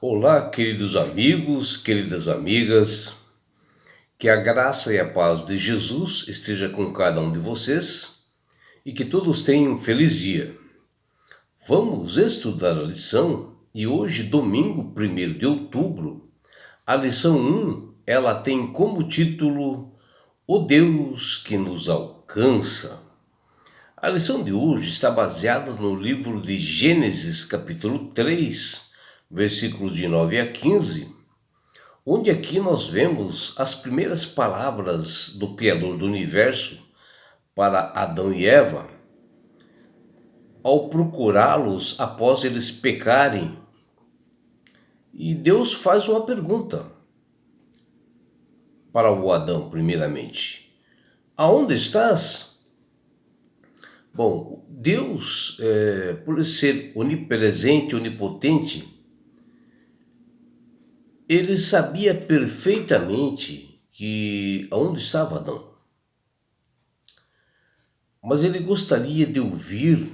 Olá, queridos amigos, queridas amigas, que a graça e a paz de Jesus esteja com cada um de vocês e que todos tenham um feliz dia. Vamos estudar a lição e hoje, domingo 1º de outubro, a lição 1, ela tem como título O Deus que nos alcança. A lição de hoje está baseada no livro de Gênesis, capítulo 3, versículos de 9 a 15, onde aqui nós vemos as primeiras palavras do Criador do Universo para Adão e Eva, ao procurá-los após eles pecarem. E Deus faz uma pergunta para o Adão, primeiramente: Aonde estás? Bom, Deus, por ser onipresente, onipotente, ele sabia perfeitamente que aonde estava Adão. Mas ele gostaria de ouvir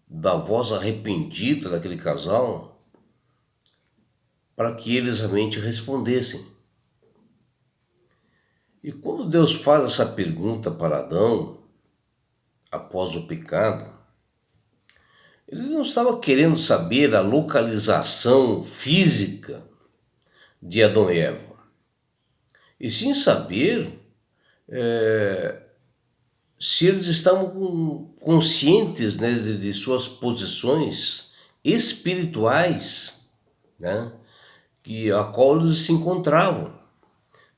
da voz arrependida daquele casal para que eles realmente respondessem. E quando Deus faz essa pergunta para Adão, após o pecado, ele não estava querendo saber a localização física de Adão e Eva, e sim saber se eles estavam conscientes, né, de suas posições espirituais, né, a qual eles se encontravam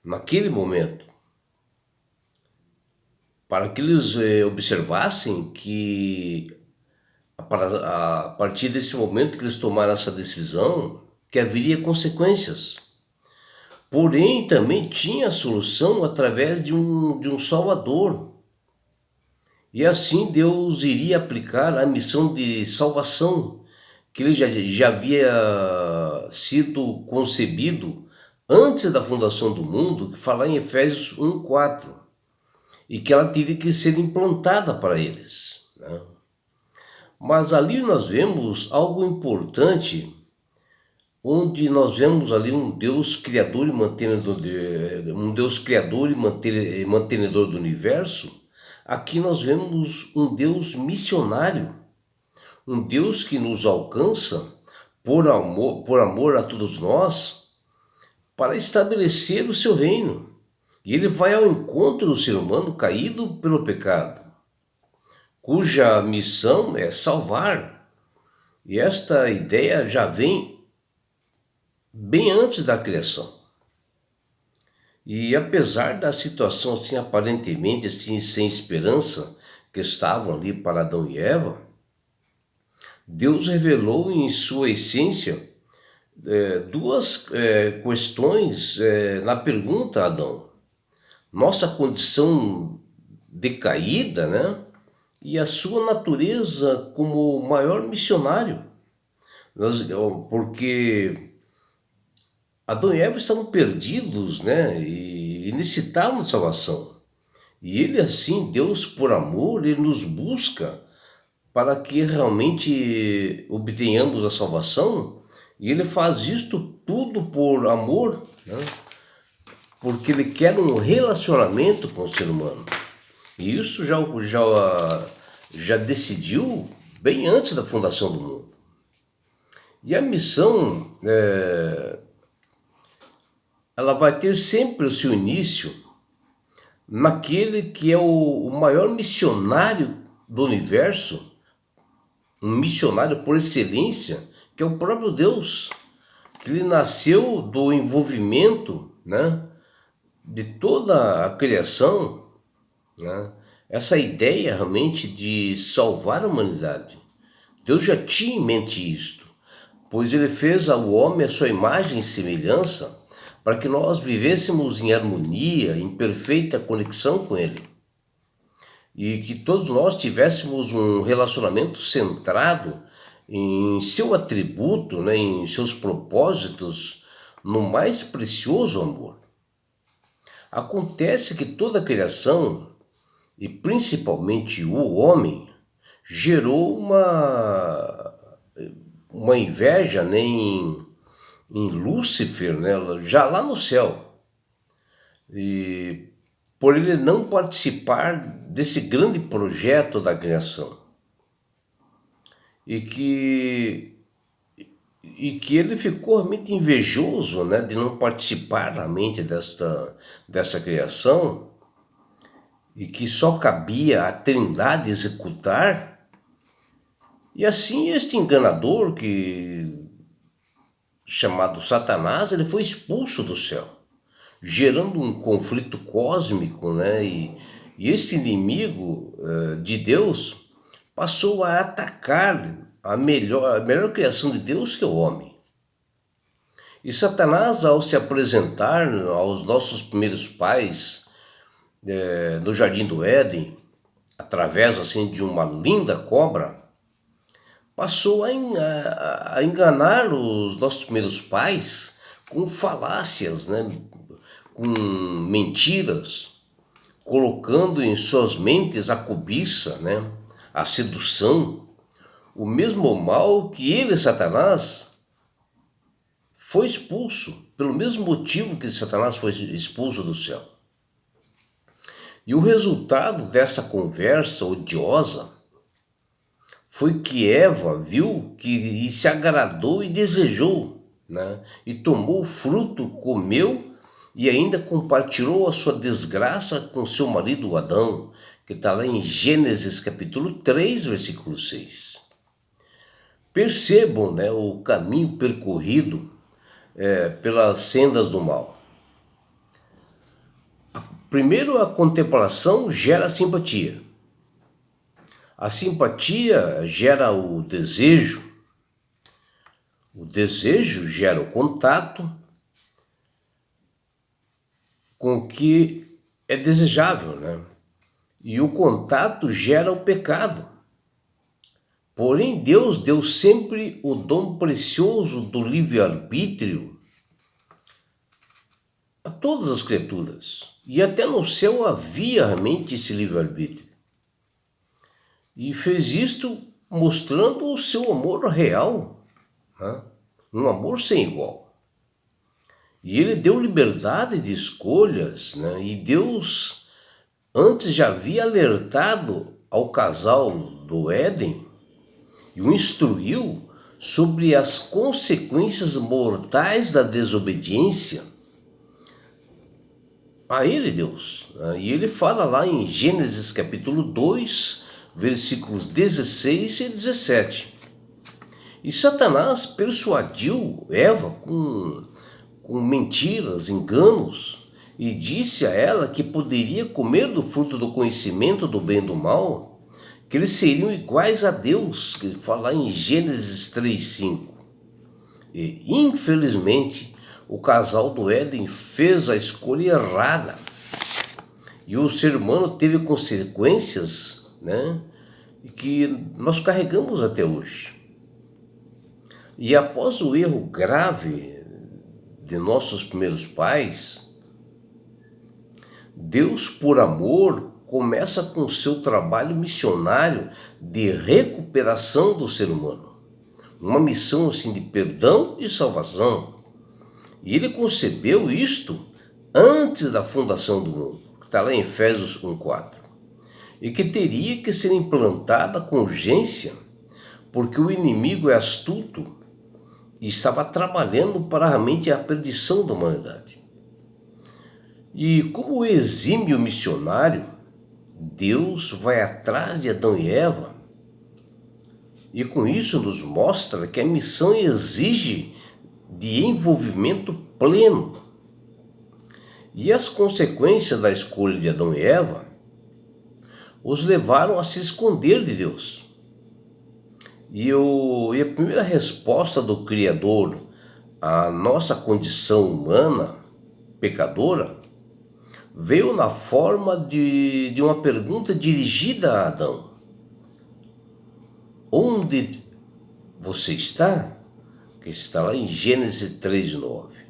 naquele momento, para que eles observassem que a partir desse momento que eles tomaram essa decisão, que haveria consequências. Porém, também tinha a solução através de um Salvador. E assim Deus iria aplicar a missão de salvação que ele já havia sido concebido antes da fundação do mundo, que fala em Efésios 1:4, e que ela teria que ser implantada para eles, né? Mas ali nós vemos algo importante, onde nós vemos ali um Deus criador e mantenedor mantenedor do universo. Aqui nós vemos um Deus missionário, um Deus que nos alcança por amor a todos nós, para estabelecer o seu reino. E ele vai ao encontro do ser humano caído pelo pecado, cuja missão é salvar. E esta ideia já vem bem antes da criação. E apesar da situação assim aparentemente assim sem esperança que estavam ali para Adão e Eva, Deus revelou em sua essência duas questões na pergunta a Adão: nossa condição decaída, né? E a sua natureza como maior missionário. Porque Adão e Eva estavam perdidos, né? E necessitavam de salvação. E ele assim, Deus por amor, ele nos busca para que realmente obtenhamos a salvação. E ele faz isto tudo por amor, né? Porque ele quer um relacionamento com o ser humano. E isso já decidiu bem antes da fundação do mundo. E a missão, ela vai ter sempre o seu início naquele que é o maior missionário do universo, um missionário por excelência, que é o próprio Deus, que ele nasceu do envolvimento, né, de toda a criação, né? Essa ideia realmente de salvar a humanidade. Deus já tinha em mente isto, pois ele fez ao homem a sua imagem e semelhança, para que nós vivêssemos em harmonia, em perfeita conexão com ele. E que todos nós tivéssemos um relacionamento centrado em seu atributo, né, em seus propósitos, no mais precioso amor. Acontece que toda a criação, e principalmente o homem, gerou uma inveja, né, em Lúcifer, né, já lá no céu, e por ele não participar desse grande projeto da criação. E que ele ficou realmente invejoso, né, de não participar realmente dessa criação, e que só cabia à Trindade executar. E assim este enganador, chamado Satanás, ele foi expulso do céu, gerando um conflito cósmico, né? E esse inimigo de Deus passou a atacar a melhor criação de Deus, que é o homem. E Satanás, ao se apresentar aos nossos primeiros pais no Jardim do Éden, através assim de uma linda cobra, passou a enganar os nossos primeiros pais com falácias, né? Com mentiras, colocando em suas mentes a cobiça, né? A sedução, o mesmo mal que ele, Satanás, foi expulso, pelo mesmo motivo que Satanás foi expulso do céu. E o resultado dessa conversa odiosa foi que Eva viu e se agradou e desejou, né? E tomou o fruto, comeu e ainda compartilhou a sua desgraça com seu marido Adão, que está lá em Gênesis capítulo 3, versículo 6. Percebam, né, o caminho percorrido pelas sendas do mal. Primeiro, a contemplação gera simpatia. A simpatia gera o desejo gera o contato com o que é desejável, né? E o contato gera o pecado. Porém, Deus deu sempre o dom precioso do livre-arbítrio a todas as criaturas. E até no céu havia realmente esse livre-arbítrio. E fez isto mostrando o seu amor real, né? Um amor sem igual. E ele deu liberdade de escolhas, né? E Deus antes já havia alertado ao casal do Éden e o instruiu sobre as consequências mortais da desobediência a ele, Deus. E ele fala lá em Gênesis capítulo 2, versículos 16 e 17. E Satanás persuadiu Eva com mentiras, enganos, e disse a ela que poderia comer do fruto do conhecimento do bem e do mal, que eles seriam iguais a Deus, que fala em Gênesis 3:5. E, infelizmente, o casal do Éden fez a escolha errada. E o ser humano teve consequências, né, que nós carregamos até hoje. E após o erro grave de nossos primeiros pais, Deus, por amor, começa com o seu trabalho missionário de recuperação do ser humano. Uma missão assim de perdão e salvação. E ele concebeu isto antes da fundação do mundo, que está lá em Efésios 1:4. E que teria que ser implantada com urgência, porque o inimigo é astuto e estava trabalhando para realmente a perdição da humanidade. E como exímio missionário, Deus vai atrás de Adão e Eva, e com isso nos mostra que a missão exige de envolvimento pleno. E as consequências da escolha de Adão e Eva os levaram a se esconder de Deus. E a primeira resposta do Criador à nossa condição humana, pecadora, veio na forma de uma pergunta dirigida a Adão: onde você está? Que está lá em Gênesis 3:9.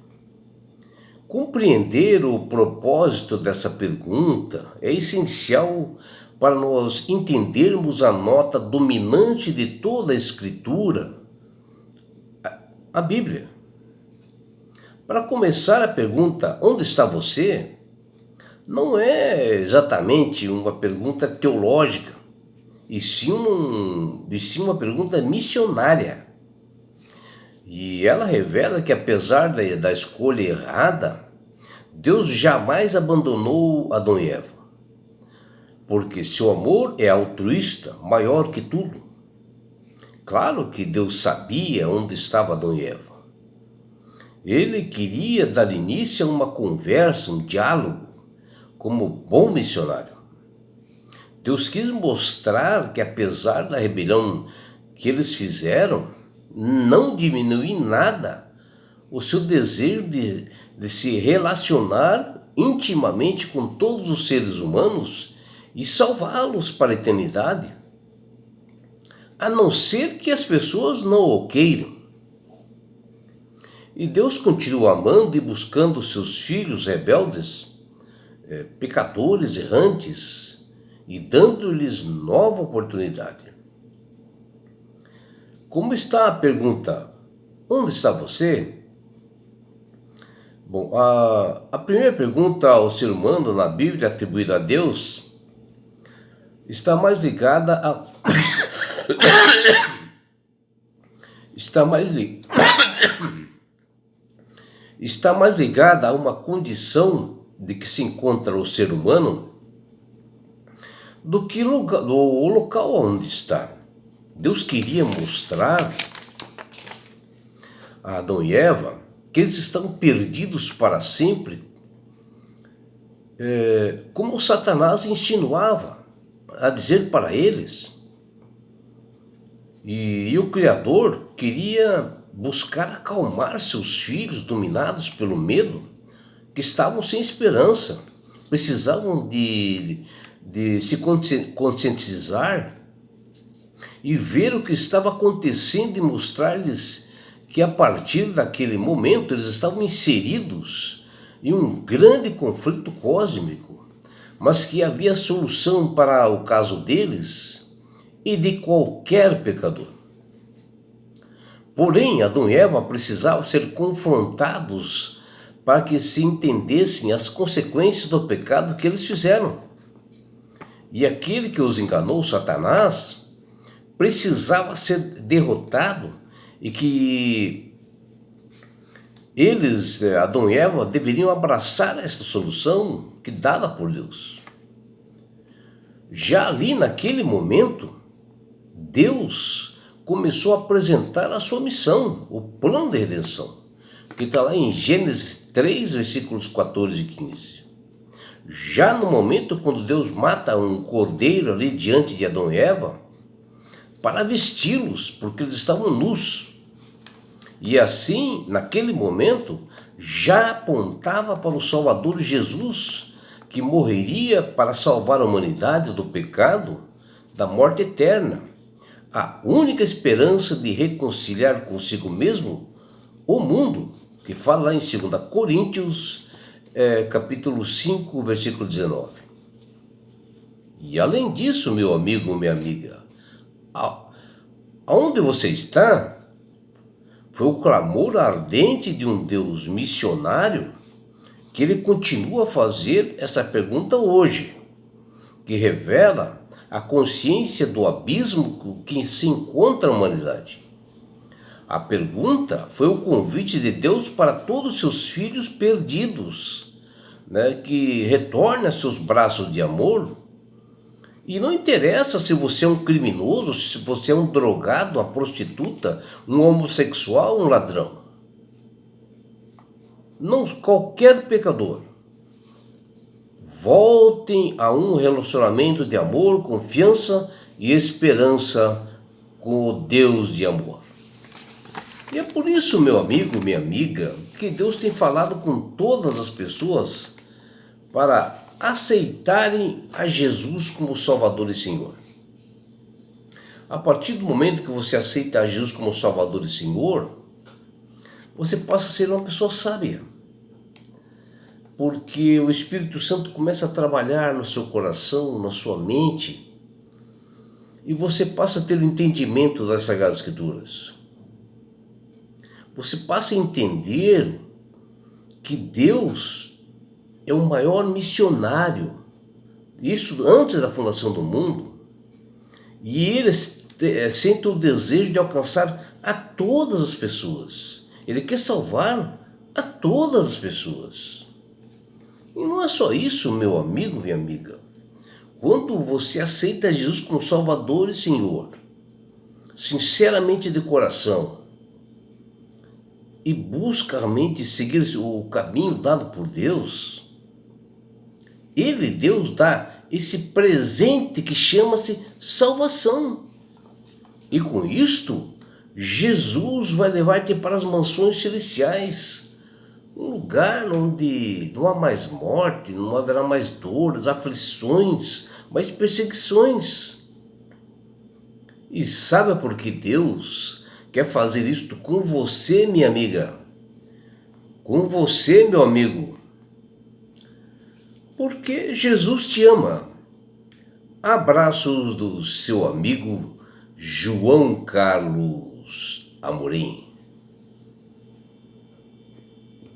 Compreender o propósito dessa pergunta é essencial para nós entendermos a nota dominante de toda a Escritura, a Bíblia. Para começar, a pergunta onde está você não é exatamente uma pergunta teológica, e sim uma pergunta missionária. E ela revela que, apesar da escolha errada, Deus jamais abandonou Adão e Eva, porque seu amor é altruísta, maior que tudo. Claro que Deus sabia onde estava Adão e Eva. Ele queria dar início a uma conversa, um diálogo, como bom missionário. Deus quis mostrar que, apesar da rebelião que eles fizeram, não diminuiu em nada o seu desejo de se relacionar intimamente com todos os seres humanos e salvá-los para a eternidade, a não ser que as pessoas não o queiram. E Deus continua amando e buscando seus filhos rebeldes, pecadores errantes, e dando-lhes nova oportunidade. Como está a pergunta? Onde está você? Bom, a primeira pergunta ao ser humano na Bíblia atribuída a Deus está mais ligada a está mais li... está mais ligada a uma condição de que se encontra o ser humano do que o local onde está. Deus queria mostrar a Adão e Eva que eles estão perdidos para sempre, como Satanás insinuava a dizer para eles. E o Criador queria buscar acalmar seus filhos dominados pelo medo, que estavam sem esperança, precisavam de se conscientizar e ver o que estava acontecendo e mostrar-lhes que, a partir daquele momento, eles estavam inseridos em um grande conflito cósmico, mas que havia solução para o caso deles e de qualquer pecador. Porém, Adão e Eva precisavam ser confrontados para que se entendessem as consequências do pecado que eles fizeram. E aquele que os enganou, Satanás, precisava ser derrotado, e que eles, Adão e Eva, deveriam abraçar esta solução que dada por Deus. Já ali naquele momento, Deus começou a apresentar a sua missão, o plano de redenção, que está lá em Gênesis 3, versículos 14 e 15. Já no momento quando Deus mata um cordeiro ali diante de Adão e Eva, para vesti-los, porque eles estavam nus. E assim, naquele momento, já apontava para o Salvador Jesus, que morreria para salvar a humanidade do pecado, da morte eterna. A única esperança de reconciliar consigo mesmo o mundo, que fala lá em 2 Coríntios, capítulo 5, versículo 19. E além disso, meu amigo, minha amiga, aonde você está foi o clamor ardente de um Deus missionário, que ele continua a fazer essa pergunta hoje, que revela a consciência do abismo que se encontra a humanidade. A pergunta foi o convite de Deus para todos os seus filhos perdidos, que retornem a seus braços de amor. E não interessa se você é um criminoso, se você é um drogado, uma prostituta, um homossexual, um ladrão. Não, qualquer pecador. Voltem a um relacionamento de amor, confiança e esperança com o Deus de amor. E é por isso, meu amigo, minha amiga, que Deus tem falado com todas as pessoas para aceitarem a Jesus como Salvador e Senhor. A partir do momento que você aceita a Jesus como Salvador e Senhor, você passa a ser uma pessoa sábia, porque o Espírito Santo começa a trabalhar no seu coração, na sua mente, e você passa a ter o entendimento das Sagradas Escrituras. Você passa a entender que Deus é o maior missionário, isso antes da fundação do mundo, e Ele sente o desejo de alcançar a todas as pessoas. Ele quer salvar a todas as pessoas. E não é só isso, meu amigo, minha amiga. Quando você aceita Jesus como Salvador e Senhor, sinceramente de coração, e busca realmente seguir o caminho dado por Deus, Deus, dá esse presente que chama-se salvação. E com isto, Jesus vai levar-te para as mansões celestiais, um lugar onde não há mais morte, não haverá mais dores, aflições, mais perseguições. E sabe por que Deus quer fazer isto com você, minha amiga? Com você, meu amigo? Porque Jesus te ama. Abraços do seu amigo João Carlos Amorim.